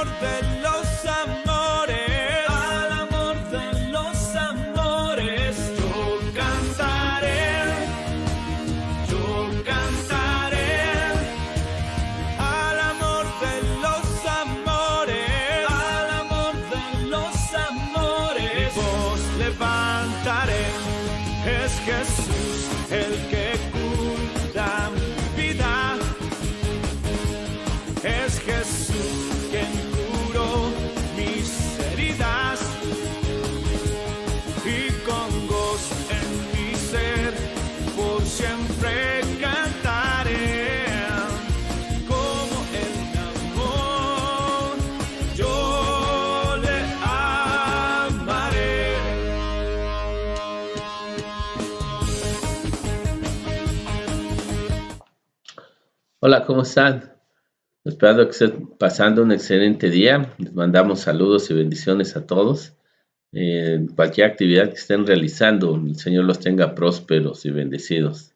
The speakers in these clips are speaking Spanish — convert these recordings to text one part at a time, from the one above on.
de los amores, al amor de los amores, yo cantaré, al amor de los amores, al amor de los amores, mi voz levantaré, es Jesús el que cura mi vida, es Jesús quien curó mis heridas y con gozo en mi ser por siempre cantaré como el amor yo le amaré. Hola, ¿cómo están? Esperando que estén pasando un excelente día. Les mandamos saludos y bendiciones a todos. Cualquier actividad que estén realizando, el Señor los tenga prósperos y bendecidos.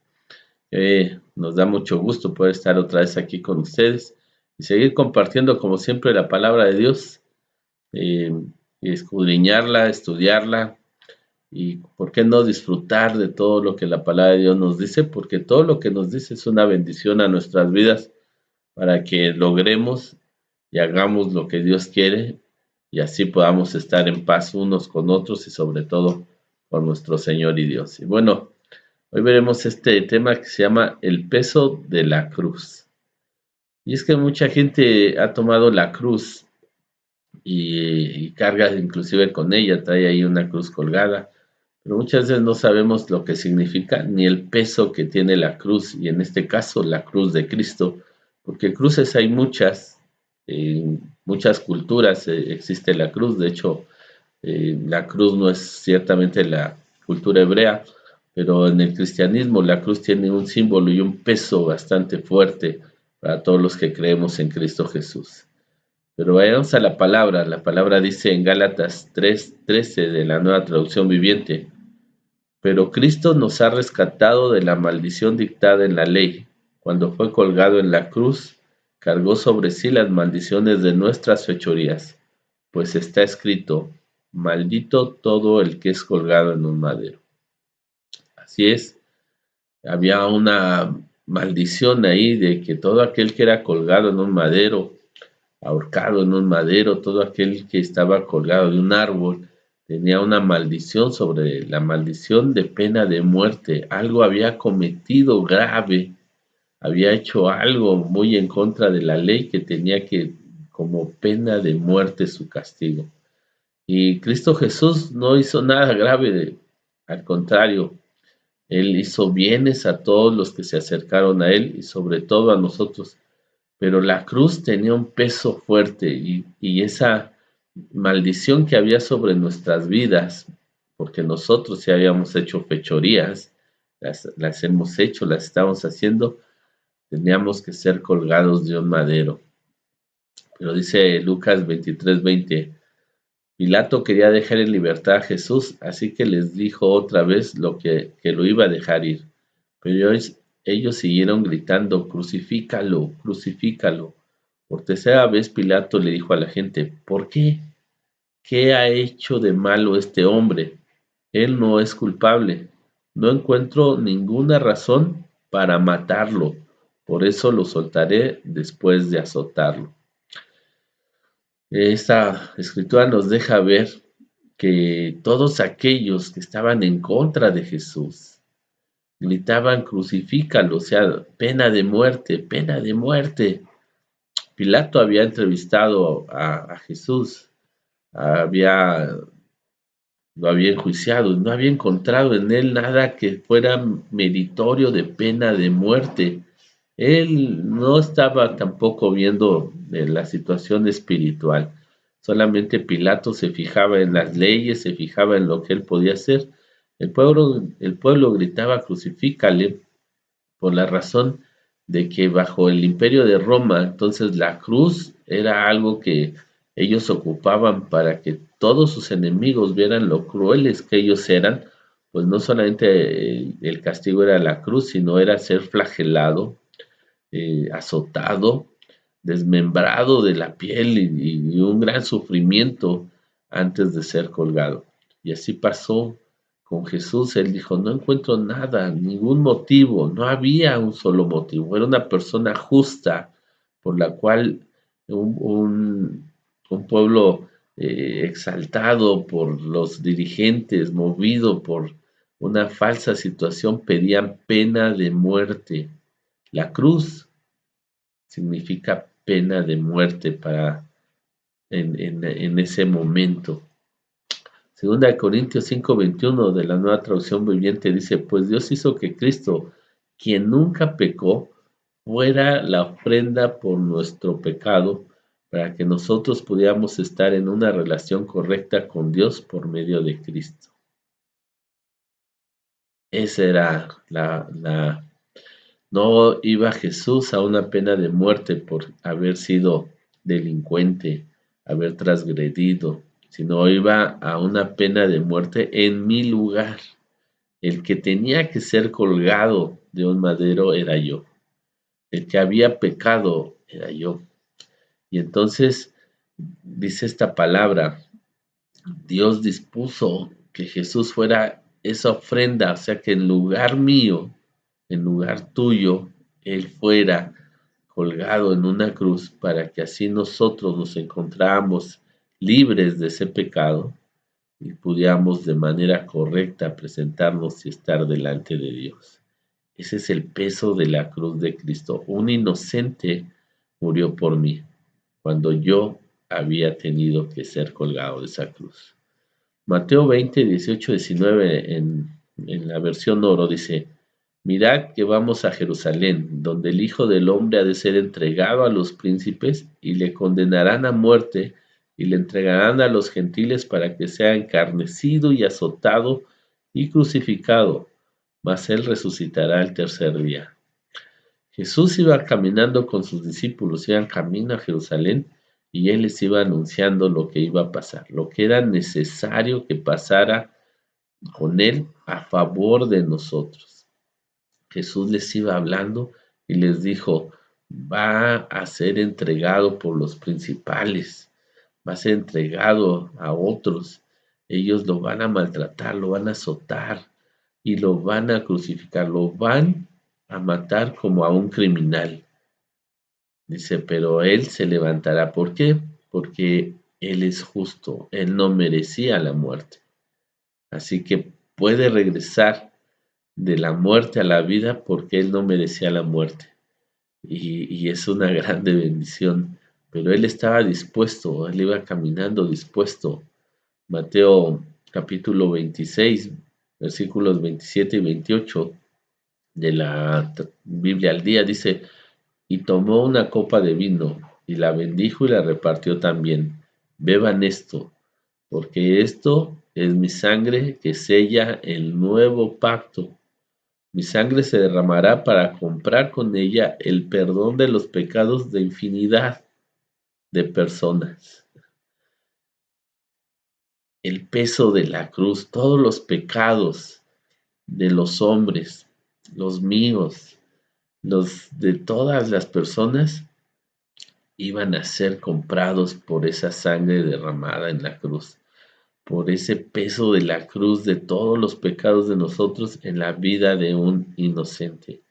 Nos da mucho gusto poder estar otra vez aquí con ustedes y seguir compartiendo, como siempre, la palabra de Dios, y escudriñarla, estudiarla y, ¿por qué no disfrutar de todo lo que la palabra de Dios nos dice? Porque todo lo que nos dice es una bendición a nuestras vidas, para que logremos y hagamos lo que Dios quiere y así podamos estar en paz unos con otros y sobre todo con nuestro Señor y Dios. Y bueno, hoy veremos este tema que se llama el peso de la cruz. Y es que mucha gente ha tomado la cruz y carga inclusive con ella, trae ahí una cruz colgada, pero muchas veces no sabemos lo que significa ni el peso que tiene la cruz, y en este caso la cruz de Cristo, porque cruces hay muchas, en muchas culturas existe la cruz. De hecho, la cruz no es ciertamente la cultura hebrea, pero en el cristianismo la cruz tiene un símbolo y un peso bastante fuerte para todos los que creemos en Cristo Jesús. Pero vayamos a la palabra dice en Gálatas 3:13 de la Nueva Traducción Viviente: pero Cristo nos ha rescatado de la maldición dictada en la ley. Cuando fue colgado en la cruz, cargó sobre sí las maldiciones de nuestras fechorías, pues está escrito: maldito todo el que es colgado en un madero. Así es, había una maldición ahí de que todo aquel que era colgado en un madero, ahorcado en un madero, todo aquel que estaba colgado de un árbol, tenía una maldición, sobre la maldición de pena de muerte. Algo había cometido grave, había hecho algo muy en contra de la ley, que tenía que, como pena de muerte, su castigo. Y Cristo Jesús no hizo nada grave, al contrario, Él hizo bienes a todos los que se acercaron a Él y sobre todo a nosotros. Pero la cruz tenía un peso fuerte, y esa maldición que había sobre nuestras vidas, porque nosotros sí habíamos hecho fechorías, las hemos hecho, las estamos haciendo, teníamos que ser colgados de un madero. Pero dice Lucas 23:20, Pilato quería dejar en libertad a Jesús, así que les dijo otra vez que lo iba a dejar ir. Pero ellos siguieron gritando: crucifícalo, crucifícalo. Por tercera vez Pilato le dijo a la gente: ¿por qué? ¿Qué ha hecho de malo este hombre? Él no es culpable. No encuentro ninguna razón para matarlo. Por eso lo soltaré después de azotarlo. Esta escritura nos deja ver que todos aquellos que estaban en contra de Jesús gritaban: crucifícalo, o sea, pena de muerte, pena de muerte. Pilato había entrevistado a Jesús, había, lo había enjuiciado, no había encontrado en él nada que fuera meritorio de pena de muerte. Él no estaba tampoco viendo la situación espiritual. Solamente Pilato se fijaba en las leyes, se fijaba en lo que él podía hacer. El pueblo gritaba: crucifícale, por la razón de que bajo el imperio de Roma, entonces la cruz era algo que ellos ocupaban para que todos sus enemigos vieran lo crueles que ellos eran. Pues no solamente el castigo era la cruz, sino era ser flagelado, azotado, desmembrado de la piel y un gran sufrimiento antes de ser colgado. Y así pasó con Jesús. Él dijo, no encuentro nada, ningún motivo, no había un solo motivo. Era una persona justa por la cual un pueblo exaltado por los dirigentes, movido por una falsa situación, pedían pena de muerte. La cruz significa pena de muerte para en ese momento. Segunda de Corintios 5:21 de la Nueva Traducción Viviente dice, pues Dios hizo que Cristo, quien nunca pecó, fuera la ofrenda por nuestro pecado, para que nosotros pudiéramos estar en una relación correcta con Dios por medio de Cristo. Esa era no iba Jesús a una pena de muerte por haber sido delincuente, haber transgredido, sino iba a una pena de muerte en mi lugar. El que tenía que ser colgado de un madero era yo. El que había pecado era yo. Y entonces dice esta palabra, Dios dispuso que Jesús fuera esa ofrenda, o sea que en lugar mío, en lugar tuyo, Él fuera colgado en una cruz para que así nosotros nos encontráramos libres de ese pecado y pudiéramos de manera correcta presentarnos y estar delante de Dios. Ese es el peso de la cruz de Cristo. Un inocente murió por mí cuando yo había tenido que ser colgado de esa cruz. Mateo 20, 18, 19 en la versión oro dice, mirad que vamos a Jerusalén, donde el Hijo del Hombre ha de ser entregado a los príncipes y le condenarán a muerte y le entregarán a los gentiles para que sea encarnecido y azotado y crucificado, mas él resucitará el tercer día. Jesús iba caminando con sus discípulos, iban camino a Jerusalén y él les iba anunciando lo que iba a pasar, lo que era necesario que pasara con él a favor de nosotros. Jesús les iba hablando y les dijo, va a ser entregado por los principales, va a ser entregado a otros, ellos lo van a maltratar, lo van a azotar y lo van a crucificar, lo van a matar como a un criminal. Dice, pero él se levantará. ¿Por qué? Porque él es justo, él no merecía la muerte. Así que puede regresar de la muerte a la vida porque él no merecía la muerte. Y es una grande bendición. Pero él estaba dispuesto, él iba caminando dispuesto. Mateo capítulo 26, versículos 27 y 28 de la Biblia al día dice, y tomó una copa de vino, y la bendijo y la repartió también. Beban esto, porque esto es mi sangre que sella el nuevo pacto. Mi sangre se derramará para comprar con ella el perdón de los pecados de infinidad de personas. El peso de la cruz, todos los pecados de los hombres, los míos, los de todas las personas, iban a ser comprados por esa sangre derramada en la cruz, por ese peso de la cruz de todos los pecados de nosotros en la vida de un inocente,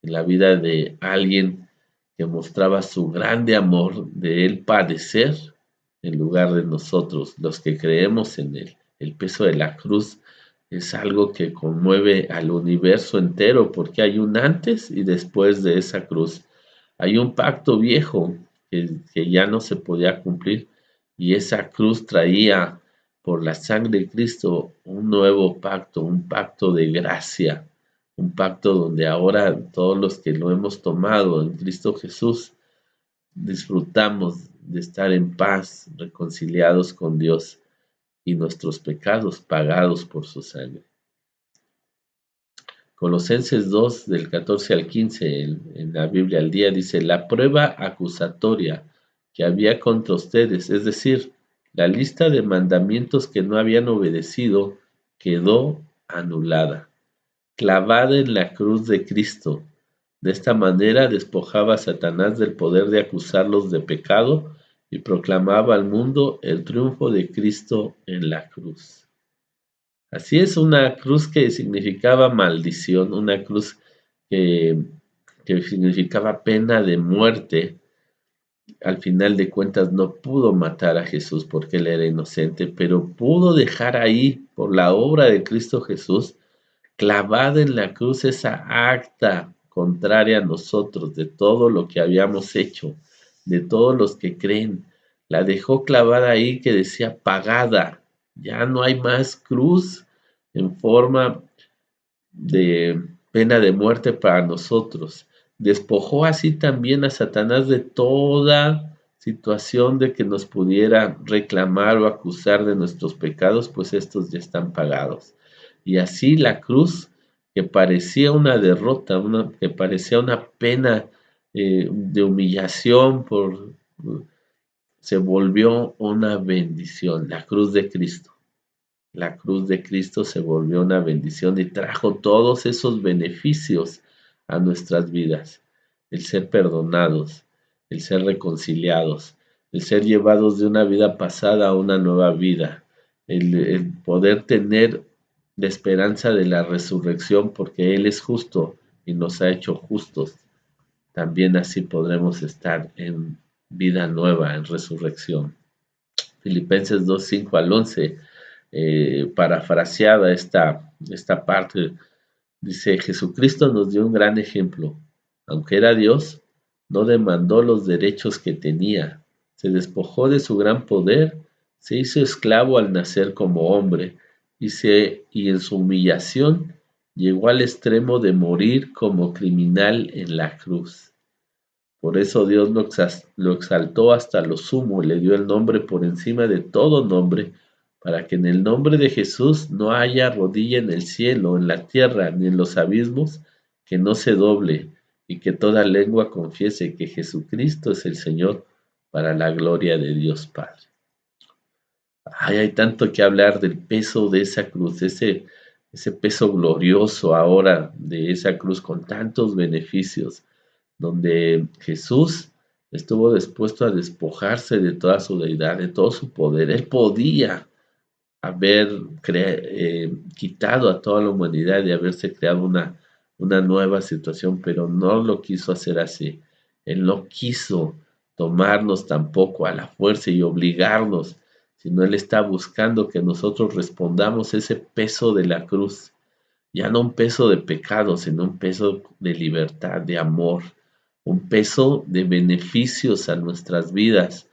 en la vida de alguien que mostraba su grande amor de él padecer en lugar de nosotros, los que creemos en él. El peso de la cruz es algo que conmueve al universo entero porque hay un antes y después de esa cruz. Hay un pacto viejo que ya no se podía cumplir y esa cruz traía por la sangre de Cristo un nuevo pacto, un pacto de gracia, un pacto donde ahora todos los que lo hemos tomado en Cristo Jesús disfrutamos de estar en paz, reconciliados con Dios y nuestros pecados pagados por su sangre. Colosenses 2, del 14 al 15, en la Biblia al día, dice, la prueba acusatoria que había contra ustedes, es decir, la lista de mandamientos que no habían obedecido, quedó anulada, clavada en la cruz de Cristo. De esta manera despojaba a Satanás del poder de acusarlos de pecado y proclamaba al mundo el triunfo de Cristo en la cruz. Así es, una cruz que significaba maldición, una cruz que, que significaba pena de muerte. Al final de cuentas no pudo matar a Jesús porque él era inocente, pero pudo dejar ahí, por la obra de Cristo Jesús, clavada en la cruz esa acta contraria a nosotros, de todo lo que habíamos hecho, de todos los que creen. La dejó clavada ahí que decía pagada. Ya no hay más cruz en forma de pena de muerte para nosotros. Despojó así también a Satanás de toda situación de que nos pudiera reclamar o acusar de nuestros pecados, pues estos ya están pagados. Y así la cruz, que parecía una derrota, que parecía una pena de humillación, se volvió una bendición, la cruz de Cristo. La cruz de Cristo se volvió una bendición y trajo todos esos beneficios a nuestras vidas. El ser perdonados, el ser reconciliados, el ser llevados de una vida pasada a una nueva vida, el poder tener la esperanza de la resurrección porque Él es justo y nos ha hecho justos. También así podremos estar en vida nueva, en resurrección. Filipenses 2, 5 al 11, parafraseada esta parte, dice: Jesucristo nos dio un gran ejemplo. Aunque era Dios, no demandó los derechos que tenía. Se despojó de su gran poder, se hizo esclavo al nacer como hombre y en su humillación llegó al extremo de morir como criminal en la cruz. Por eso Dios lo exaltó hasta lo sumo y le dio el nombre por encima de todo nombre, para que en el nombre de Jesús no haya rodilla en el cielo, en la tierra, ni en los abismos, que no se doble, y que toda lengua confiese que Jesucristo es el Señor, para la gloria de Dios Padre. Ay, hay tanto que hablar del peso de esa cruz, ese peso glorioso ahora de esa cruz con tantos beneficios, donde Jesús estuvo dispuesto a despojarse de toda su deidad, de todo su poder. Él podía haber quitado a toda la humanidad y haberse creado una nueva situación, pero no lo quiso hacer así. Él no quiso tomarnos tampoco a la fuerza y obligarnos, sino Él está buscando que nosotros respondamos ese peso de la cruz, ya no un peso de pecado, sino un peso de libertad, de amor, un peso de beneficios a nuestras vidas,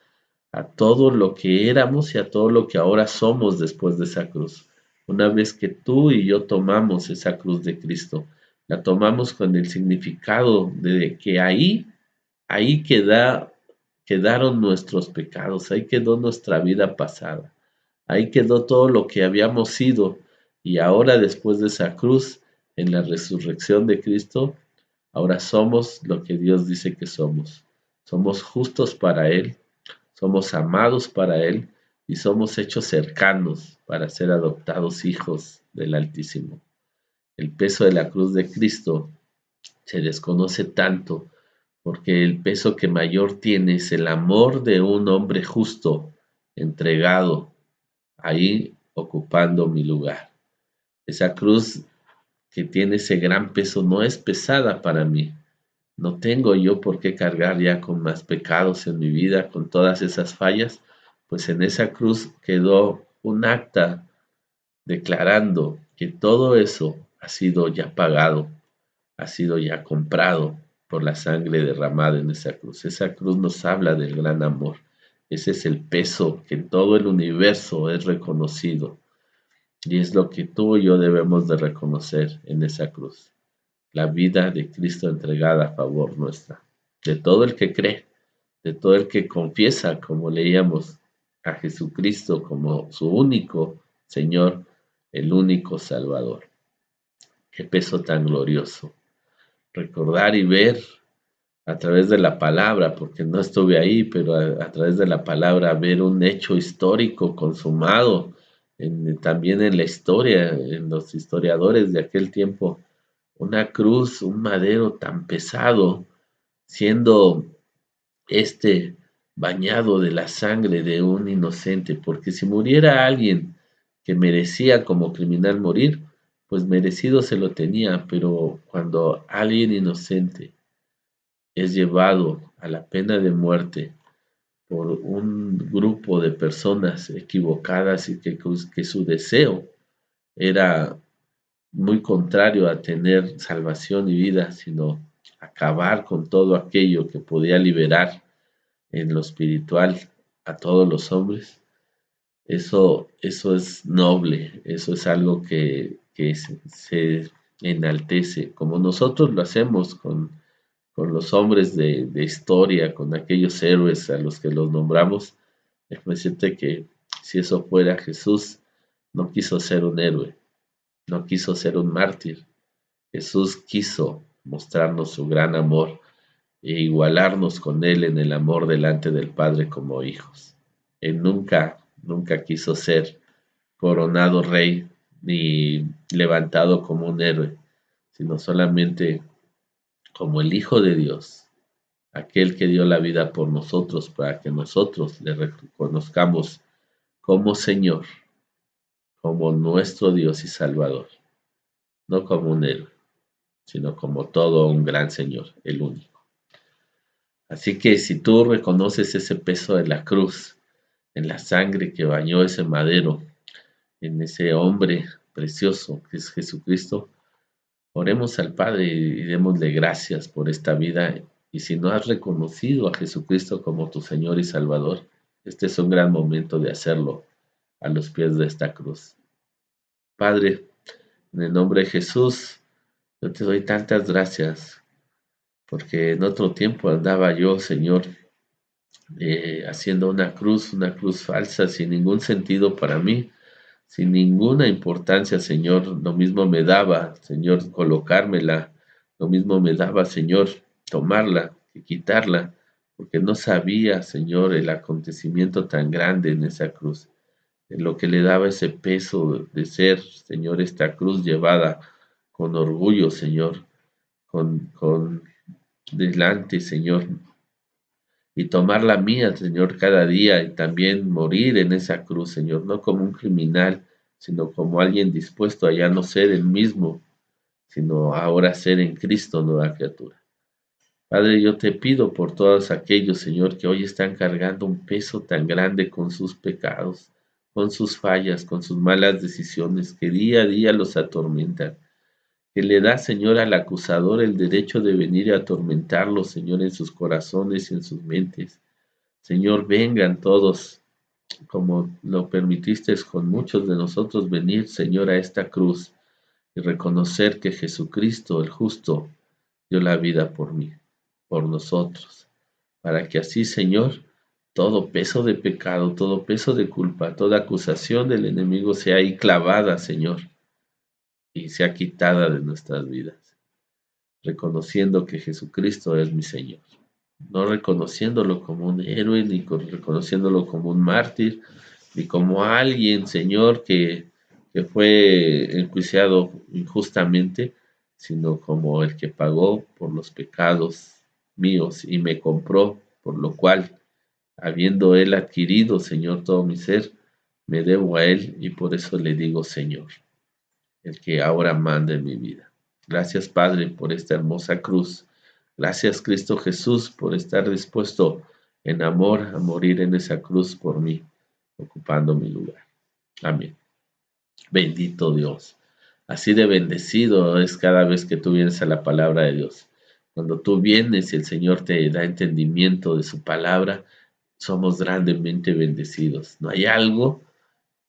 a todo lo que éramos y a todo lo que ahora somos después de esa cruz. Una vez que tú y yo tomamos esa cruz de Cristo, la tomamos con el significado de que ahí quedaron nuestros pecados, ahí quedó nuestra vida pasada, ahí quedó todo lo que habíamos sido, y ahora después de esa cruz, en la resurrección de Cristo, ahora somos lo que Dios dice que somos. Somos justos para Él, somos amados para Él y somos hechos cercanos para ser adoptados hijos del Altísimo. El peso de la cruz de Cristo se desconoce tanto porque el peso que mayor tiene es el amor de un hombre justo, entregado, ahí ocupando mi lugar. Esa cruz que tiene ese gran peso no es pesada para mí. No tengo yo por qué cargar ya con más pecados en mi vida, con todas esas fallas, pues en esa cruz quedó un acta declarando que todo eso ha sido ya pagado, ha sido ya comprado por la sangre derramada en esa cruz. Esa cruz nos habla del gran amor. Ese es el peso que en todo el universo es reconocido. Y es lo que tú y yo debemos de reconocer en esa cruz. La vida de Cristo entregada a favor nuestra. De todo el que cree, de todo el que confiesa, como leíamos, a Jesucristo como su único Señor, el único Salvador. Qué peso tan glorioso. Recordar y ver a través de la palabra, porque no estuve ahí, pero a través de la palabra ver un hecho histórico consumado, también en la historia, en los historiadores de aquel tiempo, una cruz, un madero tan pesado, siendo este bañado de la sangre de un inocente, porque si muriera alguien que merecía como criminal morir, pues merecido se lo tenía, pero cuando alguien inocente es llevado a la pena de muerte por un grupo de personas equivocadas y que su deseo era muy contrario a tener salvación y vida, sino acabar con todo aquello que podía liberar en lo espiritual a todos los hombres, eso es noble, eso es algo que se enaltece, como nosotros lo hacemos con los hombres de historia, con aquellos héroes a los que los nombramos. Déjame decirte que si eso fuera, Jesús no quiso ser un héroe, no quiso ser un mártir. Jesús quiso mostrarnos su gran amor e igualarnos con Él en el amor delante del Padre como hijos. Él nunca quiso ser coronado rey ni levantado como un héroe, sino solamente como el Hijo de Dios, aquel que dio la vida por nosotros para que nosotros le reconozcamos como Señor, como nuestro Dios y Salvador, no como un héroe, sino como todo un gran Señor, el único. Así que si tú reconoces ese peso de la cruz, en la sangre que bañó ese madero, en ese hombre precioso que es Jesucristo, oremos al Padre y démosle gracias por esta vida. Y si no has reconocido a Jesucristo como tu Señor y Salvador, este es un gran momento de hacerlo a los pies de esta cruz. Padre, en el nombre de Jesús, yo te doy tantas gracias, porque en otro tiempo andaba yo, Señor, haciendo una cruz falsa, sin ningún sentido para mí, sin ninguna importancia, Señor. Lo mismo me daba, Señor, colocármela, lo mismo me daba, Señor, tomarla que quitarla, porque no sabía, Señor, el acontecimiento tan grande en esa cruz, en lo que le daba ese peso de ser, Señor, esta cruz llevada con orgullo, Señor, con delante, Señor, y tomar la mía, Señor, cada día y también morir en esa cruz, Señor, no como un criminal, sino como alguien dispuesto a ya no ser el mismo, sino ahora ser en Cristo nueva criatura. Padre, yo te pido por todos aquellos, Señor, que hoy están cargando un peso tan grande con sus pecados, con sus fallas, con sus malas decisiones, que día a día los atormentan, que le da, Señor, al acusador el derecho de venir a atormentarlos, Señor, en sus corazones y en sus mentes. Señor, vengan todos, como lo permitiste con muchos de nosotros venir, Señor, a esta cruz y reconocer que Jesucristo, el justo, dio la vida por mí, por nosotros, para que así, Señor, todo peso de pecado, todo peso de culpa, toda acusación del enemigo sea ahí clavada, Señor, y sea quitada de nuestras vidas, reconociendo que Jesucristo es mi Señor, no reconociéndolo como un héroe, ni reconociéndolo como un mártir, ni como alguien, Señor, que fue enjuiciado injustamente, sino como el que pagó por los pecados míos y me compró, por lo cual, habiendo Él adquirido, Señor, todo mi ser, me debo a Él y por eso le digo, Señor, el que ahora manda en mi vida. Gracias, Padre, por esta hermosa cruz. Gracias, Cristo Jesús, por estar dispuesto en amor a morir en esa cruz por mí, ocupando mi lugar. Amén. Bendito Dios. Así de bendecido es cada vez que tú vienes a la palabra de Dios. Cuando tú vienes y el Señor te da entendimiento de su palabra, somos grandemente bendecidos. No hay algo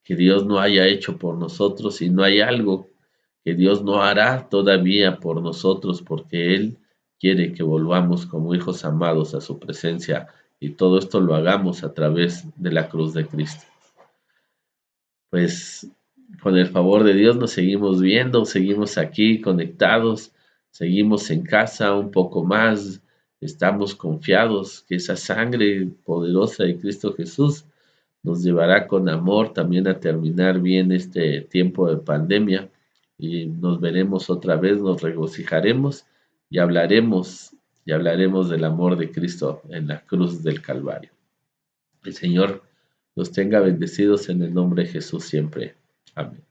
que Dios no haya hecho por nosotros y no hay algo que Dios no hará todavía por nosotros, porque Él quiere que volvamos como hijos amados a su presencia y todo esto lo hagamos a través de la cruz de Cristo. Pues con el favor de Dios nos seguimos viendo, seguimos aquí conectados, seguimos en casa un poco más, estamos confiados que esa sangre poderosa de Cristo Jesús nos llevará con amor también a terminar bien este tiempo de pandemia y nos veremos otra vez, nos regocijaremos y hablaremos del amor de Cristo en la cruz del Calvario. El Señor los tenga bendecidos en el nombre de Jesús siempre. Amén.